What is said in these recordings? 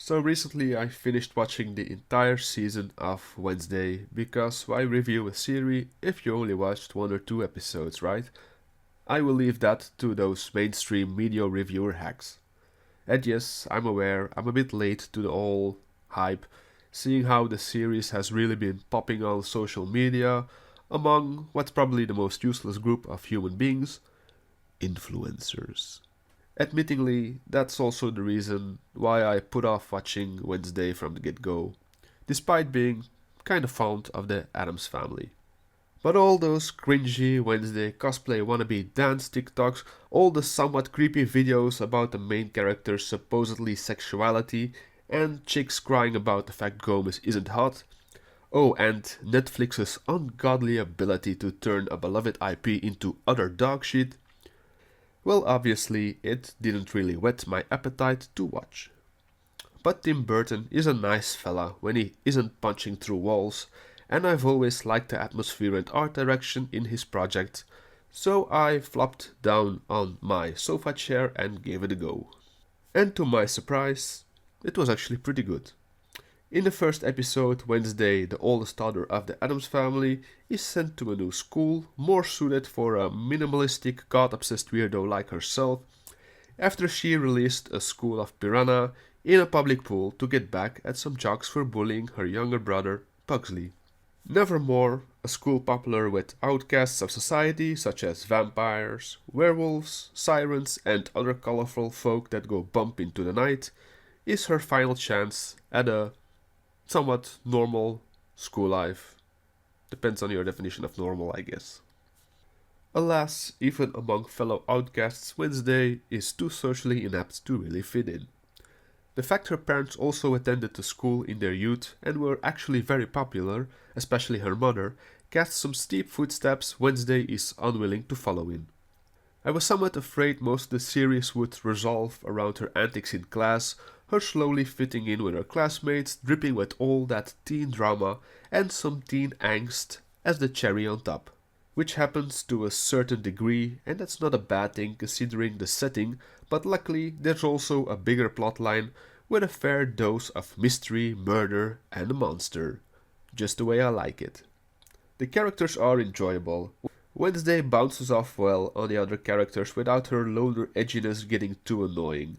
So recently I finished watching the entire season of Wednesday because why review a series if you only watched one or two episodes, right? I will leave that to those mainstream media reviewer hacks. And yes, I'm aware I'm a bit late to the whole hype, seeing how the series has really been popping on social media among what's probably the most useless group of human beings, influencers. Admittingly, that's also the reason why I put off watching Wednesday from the get go, despite being kinda fond of the Addams Family. But all those cringy Wednesday cosplay wannabe dance TikToks, all the somewhat creepy videos about the main character's supposedly sexuality, and chicks crying about the fact Gomez isn't hot. Oh, and Netflix's ungodly ability to turn a beloved IP into utter dog shit. Well, obviously, it didn't really whet my appetite to watch. But Tim Burton is a nice fella when he isn't punching through walls, and I've always liked the atmosphere and art direction in his projects, so I flopped down on my sofa chair and gave it a go. And to my surprise, it was actually pretty good. In the first episode, Wednesday, the oldest daughter of the Addams family, is sent to a new school, more suited for a minimalistic, god obsessed weirdo like herself, after she released a school of piranha in a public pool to get back at some jocks for bullying her younger brother, Pugsley. Nevermore, a school popular with outcasts of society such as vampires, werewolves, sirens, and other colorful folk that go bump into the night, is her final chance at a somewhat normal school life. Depends on your definition of normal, I guess. Alas, even among fellow outcasts, Wednesday is too socially inept to really fit in. The fact her parents also attended the school in their youth and were actually very popular, especially her mother, casts some steep footsteps Wednesday is unwilling to follow in. I was somewhat afraid most of the series would resolve around her antics in class, her slowly fitting in with her classmates, dripping with all that teen drama and some teen angst as the cherry on top. Which happens to a certain degree, and that's not a bad thing considering the setting, but luckily there's also a bigger plotline with a fair dose of mystery, murder, and a monster. Just the way I like it. The characters are enjoyable. Wednesday bounces off well on the other characters without her loner edginess getting too annoying.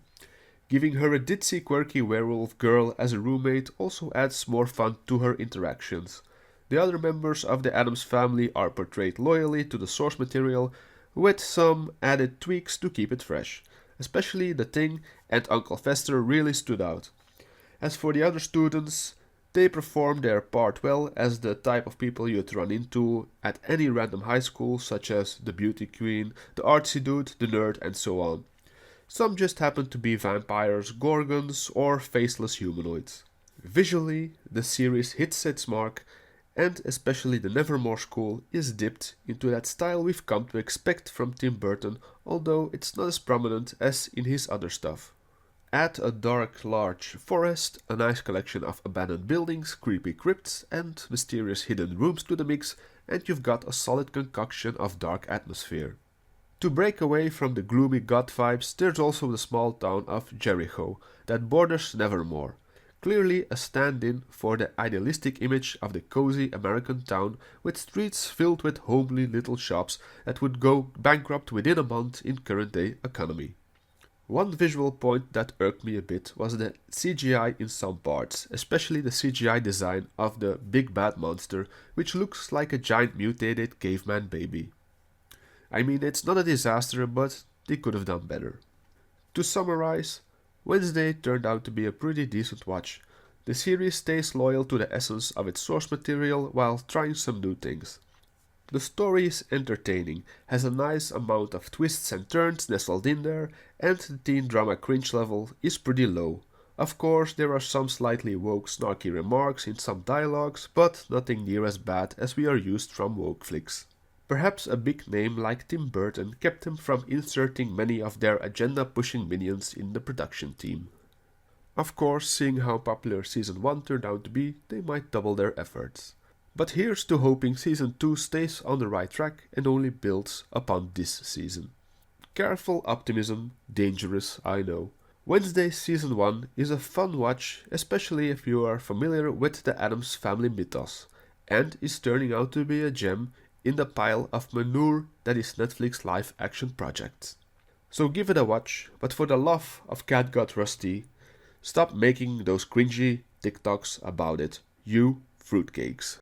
Giving her a ditzy quirky werewolf girl as a roommate also adds more fun to her interactions. The other members of the Addams family are portrayed loyally to the source material with some added tweaks to keep it fresh. Especially the Thing and Uncle Fester really stood out. As for the other students, they perform their part well as the type of people you'd run into at any random high school, such as the beauty queen, the artsy dude, the nerd, and so on. Some just happen to be vampires, gorgons, or faceless humanoids. Visually, the series hits its mark, and especially the Nevermore School is dipped into that style we've come to expect from Tim Burton, although it's not as prominent as in his other stuff. Add a dark, large forest, a nice collection of abandoned buildings, creepy crypts, and mysterious hidden rooms to the mix, and you've got a solid concoction of dark atmosphere. To break away from the gloomy god vibes, there's also the small town of Jericho that borders Nevermore, clearly a stand-in for the idealistic image of the cozy American town with streets filled with homely little shops that would go bankrupt within a month in current-day economy. One visual point that irked me a bit was the CGI in some parts, especially the CGI design of the big bad monster, which looks like a giant mutated caveman baby. I mean, it's not a disaster, but they could have done better. To summarize, Wednesday turned out to be a pretty decent watch. The series stays loyal to the essence of its source material while trying some new things. The story is entertaining, has a nice amount of twists and turns nestled in there, and the teen drama cringe level is pretty low. Of course, there are some slightly woke snarky remarks in some dialogues, but nothing near as bad as we are used from woke flicks. Perhaps a big name like Tim Burton kept him from inserting many of their agenda-pushing minions in the production team. Of course, seeing how popular Season 1 turned out to be, they might double their efforts. But here's to hoping Season 2 stays on the right track and only builds upon this season. Careful optimism, dangerous, I know. Wednesday Season 1 is a fun watch, especially if you are familiar with the Addams Family mythos, and is turning out to be a gem in the pile of manure that is Netflix live action projects. So give it a watch, but for the love of Catgut Rusty, stop making those cringy TikToks about it, you fruitcakes.